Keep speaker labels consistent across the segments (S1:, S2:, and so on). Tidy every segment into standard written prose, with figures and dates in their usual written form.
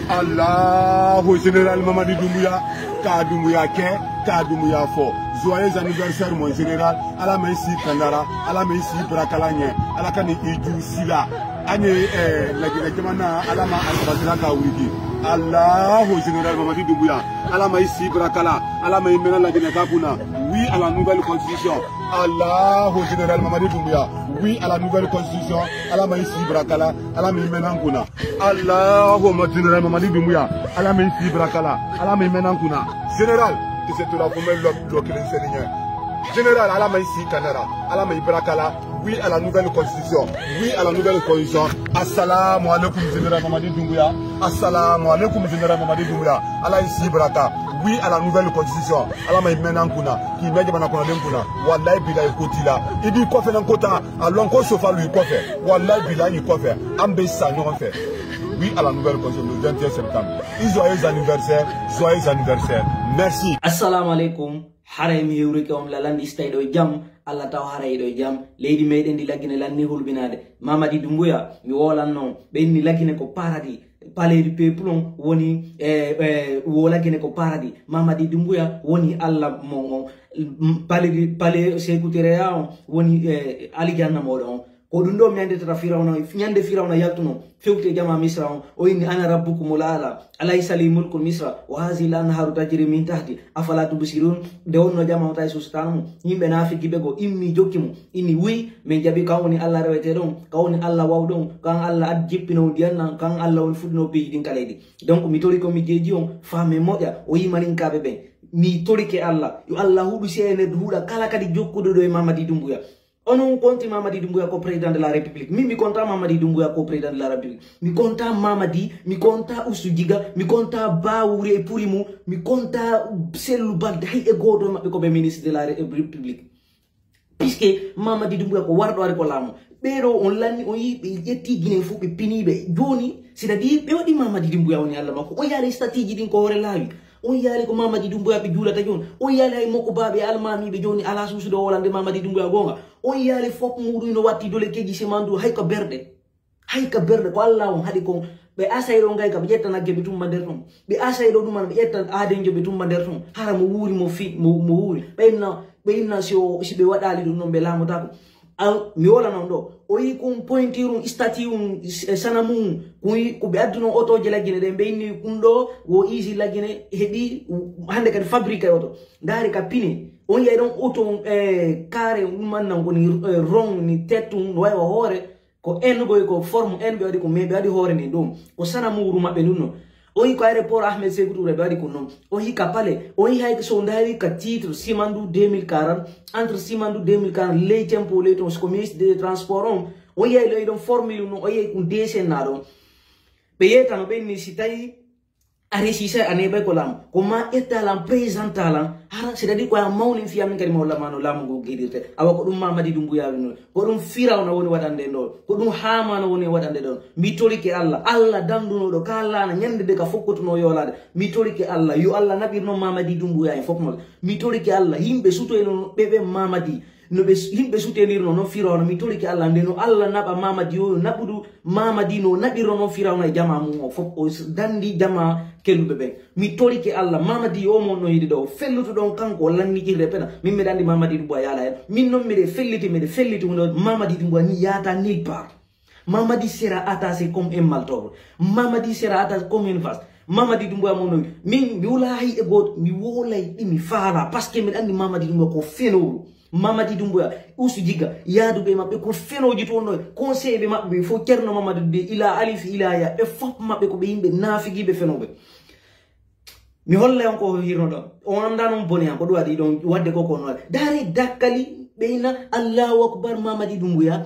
S1: Allahu général Mamadi Doumbouya, ka Doumbouya ke, ka Doumbouya fo. Joyeux anniversaire mon général, ala maïsi Kandara, ala maïsi Brakalanye, ala kani Iju Sila. Ane la Guinée-Jamana, ala ma al-Badra Kawiki. Allahu général Mamadi Doumbouya, ala maïsi Brakala, ala maïmena la Guinée-Kapuna. Oui à la nouvelle constitution. Allahu général Mamadi Doumbouya. Oui à la nouvelle constitution. Ala maïsi Brakala, ala maïmena Nkuna. Allahu général Mamadi Doumbouya, ala maïsi Brakala, ala maïmena Nkuna. Général, que c'est la première loi qui est général, ala maïsi Kanara, ala maïsi Brakala. Oui à la nouvelle constitution. Oui à la nouvelle constitution. Assalamu alaikum général Mamadi Doumbouya. Assalamu alaikum général Mamadi Doumbouya. Allah ici braka. Oui à la nouvelle constitution. Allah m'a mené en kuna. Qui m'a dit qu'on a kuna. Wallahi bila ikotila. Il dit quoi fait dans kota. Alors qu'on se fait lui quoi fait. Wallahi bila il quoi fait. Ambe ça nous fait. Oui à la nouvelle constitution le 21 septembre. Joyeux anniversaire. Joyeux anniversaire. Merci.
S2: Assalamu alaikum. Haram hiwrike om la landi stay do jam alla taw haray do jam leydi meden di lagine lanni hulbinade Mamadi Doumbouya mi wolanno benni lagine ko paradis palais du peuple woni wo lagine ko paradis Mamadi Doumbouya woni alla mo palais sécuritaire woni alijanna modon ko dum do nyande tata nyande firawna yaltuno fewte jama misra o inni ana rabbukum ala alaysa li mulku misra wa hadhihi al-anharu tajri min tahti afala tubsirun de wonno jama tay sustanu yimbe nafi gibe go immi jokkimu inni wi men jabi kawoni alla rewete don kawoni alla wawdon kan alla adjippino dianna kan alla won fudno be din kaledi donc mi tori ko mi jeji on fame moja o yimanin kabe be mi tori ke alla yo alla hudu sene huda kala kadi jokkudo do e Mamadi Doumbouya. On compte Mamadi Doumbouya comme président de la République. Mi content Mamadi Doumbouya comme président de la République. Mi content Mamadi, mi content Ousudiga, mi content Baouri Pourimu, mi content Selouba Dahi et Godon comme ministre de la République. Puisque Mamadi Doumbouya ko wardo ari ko lamo. Pero on lani on yi yetti Guinée fu be pinibe joni c'est-à-dire be wadi Mamadi Doumbouya woni Allah mako o yari stratégie din ko hore lawi. On yali ko Mamadi Doumbouya be julata jon on yali ay moko babe almami be joni ala susu do wolande Mamadi Doumbouya gonga on yali fop mudu no watti dole keji semandu hayka berde ko Allah on hadi ko be asayro ngay ka be jettana ge bitum mander ton be asayro dum man be jettan adenjo bitum mander ton hara mo wuri mo fi mo wuri be inna si be wadali dum non be lamuta ko al mi wala non do o yi ko pointirum statium sanamum ko be adduno auto je lagine de be ni kundo wo easy lagine hedi hande kan fabrique auto ngari ka pini on yai don auto carré man nan ko ni rong ni tetum way wa hore ko en boy ko forme en be wadi ko me be wadi hore ni dum ko sanamu ruma be nunno o yi ko aéroport Ahmed Sékou Touré be wadi ko non o yi ka pale o yi hay so ndari ka titre Simandu 2040 entre Simandu 2040 les tempo les tons commis de transport o yi le don formule no o yi ko décenado be yeta no be ni sitai aresisa anebe ko lam kuma etalam présentalam hara c'est-à-dire ko mawni fi am ngari mawla mano lam go gidirte awa ko dum Mamadi Doumbouya no ko dum firawna woni wadande do ko dum hamana woni wadande do mi tolike Allah danduno do kala na nyande de ka fokkotuno yolade mi tolike Allah yo Allah nabirno Mamadi Doumbouya en fokmo mi tolike Allah himbe suto en bebe Mamadi no be himbe soutenir no firawna mi tolike Allah ndeno Allah naba Mamadi yo nabudu Mamadi no nabiro no firawna jama mu fop o dandi jama kelu bebe mi tolike Allah Mamadi yo mo no yidi do felluto don kanko lanni jirde pena min me dandi Mamadi Doumbouya yala en min non me de felliti no Mamadi Doumbouya ni yata nulle part. Mamadi sera attaché comme un maltoro. Mamadi sera attaché comme une vache. Mamadi Doumbouya mo no min mi wolahi e god mi wolay mi fala parce que mi andi Mamadi Doumbouya ko feno Mamadi Doumbouya Ousudiga yadu be mabbe ko fenoji to no conseil be mabbe fo cerno Mamadi de ila alif ila ya be fop mabbe ko be yimbe nafigi be fenobe mi holle on ko hirno do on anda non boni ko do wadi don wadde ko no dari dakkali beina Allahu akbar Mamadi Doumbouya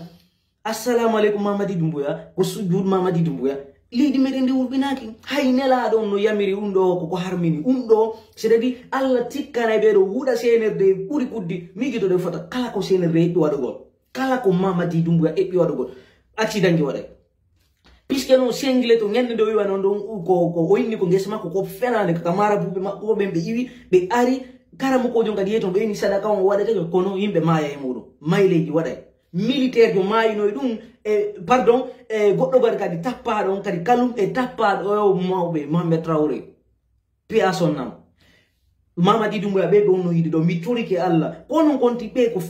S2: assalamu alaikum Mamadi Doumbouya ko sujud Mamadi Doumbouya lidi meden di urbinaki hay nela don no yamiri undo ko harmini undo c'est-à-dire Allah tikkana be do huda senerde buri kuddi mi gido de fota kala ko senerde do wado gol kala ko Mamadi Doumbouya e bi wado gol accident ji wada puisque non single to ngende do wiwa non don ko oyni ko ngesma ko fenande kamara bube makko be iwi be ari karamu ko jonga dieto be ni sadaka on wada te ko no yimbe maya e mudo mayleji wada militaire jo mayi no dum pardon goddo gar kadi tappa don kadi kalum e tappa o mawbe Mohamed Traoré pe asonnam Mamadi Doumbouya be no yidi do mi turike Allah kono konti be ko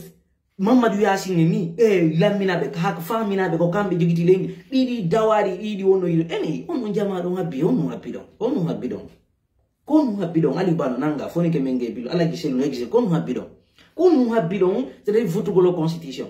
S2: Mamadou Yassine ni lamina be hak famina be ko kambe jigiti lendi didi dawari didi wono yidi eni on jama don habbi on habbi don ali bano nanga foni ke menge bilo ala gisel no exé kon habbi don c'est vote go la constitution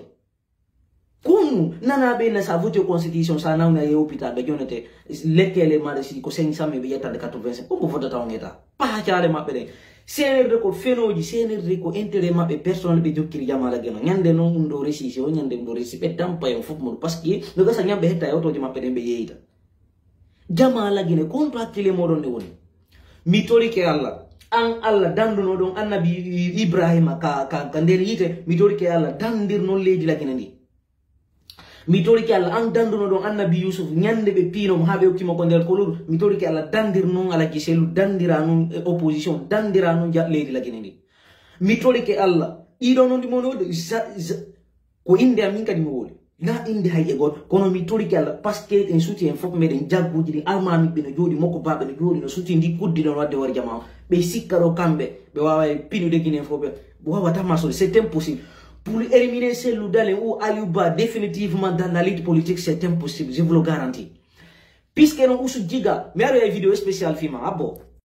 S2: kon nana be na sa vote constitution sa na ye hôpital be jonete lekele ma si ko 500 be yata de 85 ko vote ta ngeta pa jaale mabbe de senere ko fenoji senere ko intérêt mabbe personnel be jokkiri jamala geno nyande non ndo resisi o nyande ndo resi be tampa yo fop mo parce que no gasa nyambe hetta yo to di mabbe de be yeita jamala gene contract le modon de woni mi tori ke Allah an Allah danduno don annabi Ibrahima ka nder yite mi tori ke Allah dandir non leedi la gene ndi mi tori ke Allah an danduno don annabi Yusuf nyande be pino mo habe okimo ko nder kolur mi tori ke Allah dandir non ala giselu dandira non opposition dandira non leedi la gene ndi mi tori ke Allah ido non di mono ko inde amin kadi mo woli na inde hay e god kono mi tori ke Allah parce que en soutien en fop meden jagguji di almami be no jodi moko baabe no jodi no soutien di kuddi don wadde war jama be sikkaro kambe be wawa pinu de Guinée fop be wawa tamaso c'est impossible pour éliminer Cellou Dalein ou Aliouba définitivement dans la lutte politique c'est impossible je vous le garantis puisque non usu giga mais il y a une vidéo spéciale fima abo